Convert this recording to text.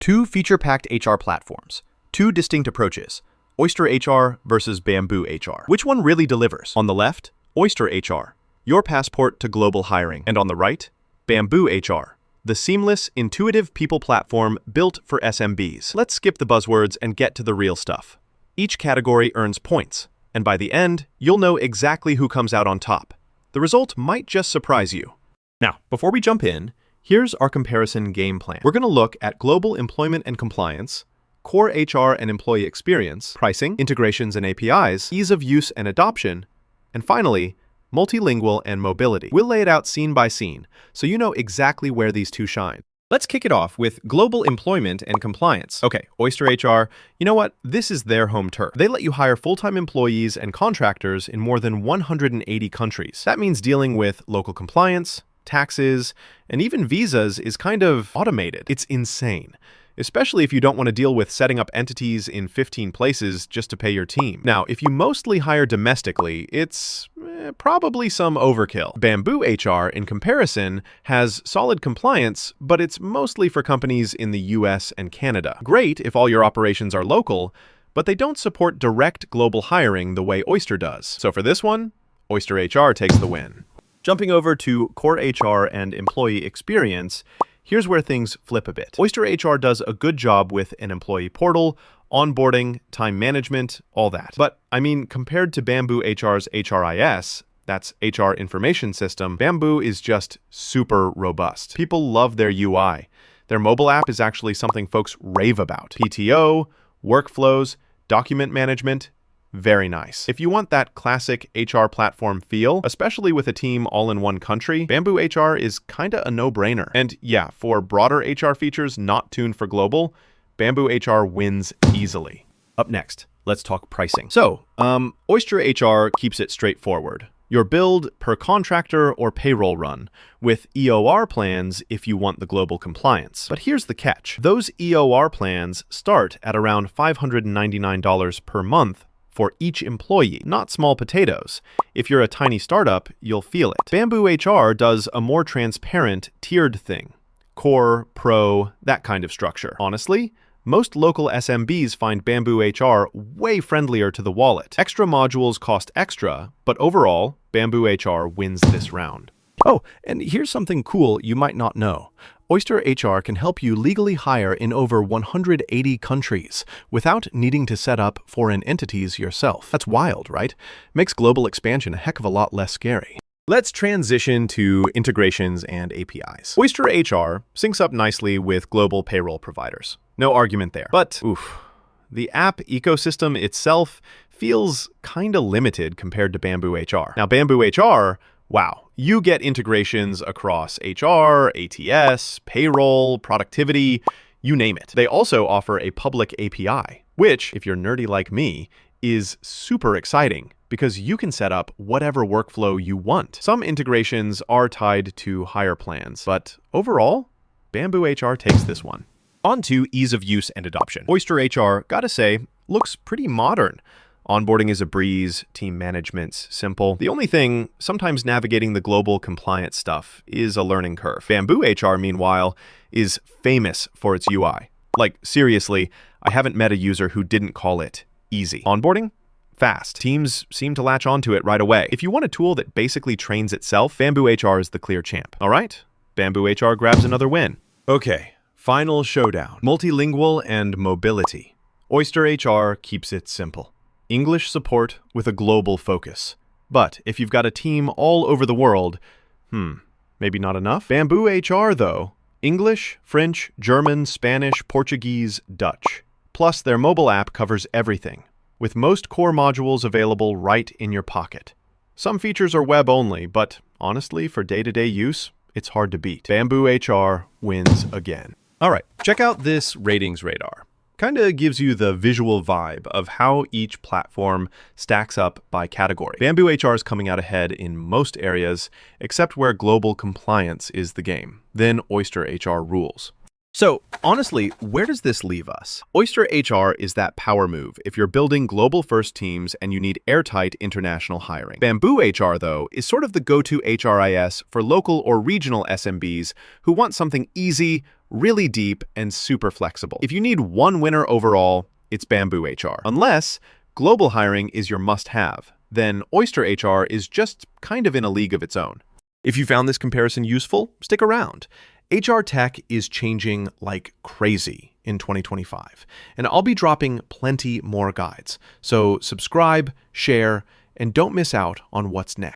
Two feature-packed HR platforms, two distinct approaches, Oyster HR versus BambooHR. Which one really delivers? On the left, Oyster HR, your passport to global hiring. And on the right, BambooHR, the seamless, intuitive people platform built for SMBs. Let's skip the buzzwords and get to the real stuff. Each category earns points, and by the end, you'll know exactly who comes out on top. The result might just surprise you. Now, before we jump in, here's our comparison game plan. We're going to look at global employment and compliance, core HR and employee experience, pricing, integrations and APIs, ease of use and adoption, and finally, multilingual and mobility. We'll lay it out scene by scene, so you know exactly where these two shine. Let's kick it off with global employment and compliance. Okay, Oyster HR, you know what? This is their home turf. They let you hire full-time employees and contractors in more than 180 countries. That means dealing with local compliance, taxes, and even visas is kind of automated. It's insane, especially if you don't want to deal with setting up entities in 15 places just to pay your team. Now, if you mostly hire domestically, it's probably some overkill. BambooHR, in comparison, has solid compliance, but it's mostly for companies in the US and Canada. Great if all your operations are local, but they don't support direct global hiring the way Oyster does. So for this one, Oyster HR takes the win. Jumping over to core HR and employee experience, here's where things flip a bit. Oyster HR does a good job with an employee portal, onboarding, time management, all that. But, I mean, compared to BambooHR's HRIS, that's HR Information System, Bamboo is just super robust. People love their UI. Their mobile app is actually something folks rave about. PTO, workflows, document management, very nice. If you want that classic HR platform feel, especially with a team all in one country, BambooHR is kinda a no-brainer. And yeah, for broader HR features not tuned for global, BambooHR wins easily. Up next, let's talk pricing. So, Oyster HR keeps it straightforward. Your billed per contractor or payroll run, with EOR plans if you want the global compliance. But here's the catch. Those EOR plans start at around $599 per month for each employee, not small potatoes. If you're a tiny startup, you'll feel it. BambooHR does a more transparent, tiered thing. Core, Pro, that kind of structure. Honestly, most local SMBs find BambooHR way friendlier to the wallet. Extra modules cost extra, but overall, BambooHR wins this round. Oh, and here's something cool you might not know. Oyster HR can help you legally hire in over 180 countries without needing to set up foreign entities yourself. That's wild, right? Makes global expansion a heck of a lot less scary. Let's transition to integrations and APIs. Oyster HR syncs up nicely with global payroll providers. No argument there. But, the app ecosystem itself feels kinda limited compared to BambooHR. Now, BambooHR, wow, you get integrations across HR, ATS, payroll, productivity, you name it. They also offer a public API, which, if you're nerdy like me, is super exciting because you can set up whatever workflow you want. Some integrations are tied to higher plans, but overall, BambooHR takes this one. On to ease of use and adoption. Oyster HR, gotta say, looks pretty modern. Onboarding is a breeze, team management's simple. The only thing, sometimes navigating the global compliance stuff is a learning curve. BambooHR, meanwhile, is famous for its UI. Like, seriously, I haven't met a user who didn't call it easy. Onboarding? Fast. Teams seem to latch onto it right away. If you want a tool that basically trains itself, BambooHR is the clear champ. All right, BambooHR grabs another win. Okay, final showdown. Multilingual and mobility. Oyster HR keeps it simple. English support with a global focus. But if you've got a team all over the world, maybe not enough? BambooHR, though, English, French, German, Spanish, Portuguese, Dutch. Plus, their mobile app covers everything, with most core modules available right in your pocket. Some features are web-only, but honestly, for day-to-day use, it's hard to beat. BambooHR wins again. All right, check out this ratings radar. Kinda gives you the visual vibe of how each platform stacks up by category. BambooHR is coming out ahead in most areas, except where global compliance is the game. Then Oyster HR rules. So, honestly, where does this leave us? Oyster HR is that power move if you're building global-first teams and you need airtight international hiring. BambooHR, though, is sort of the go-to HRIS for local or regional SMBs who want something easy, really deep and super flexible. If you need one winner overall, it's BambooHR. Unless global hiring is your must-have, then Oyster HR is just kind of in a league of its own. If you found this comparison useful, stick around. HR tech is changing like crazy in 2025, and I'll be dropping plenty more guides. So subscribe, share, and don't miss out on what's next.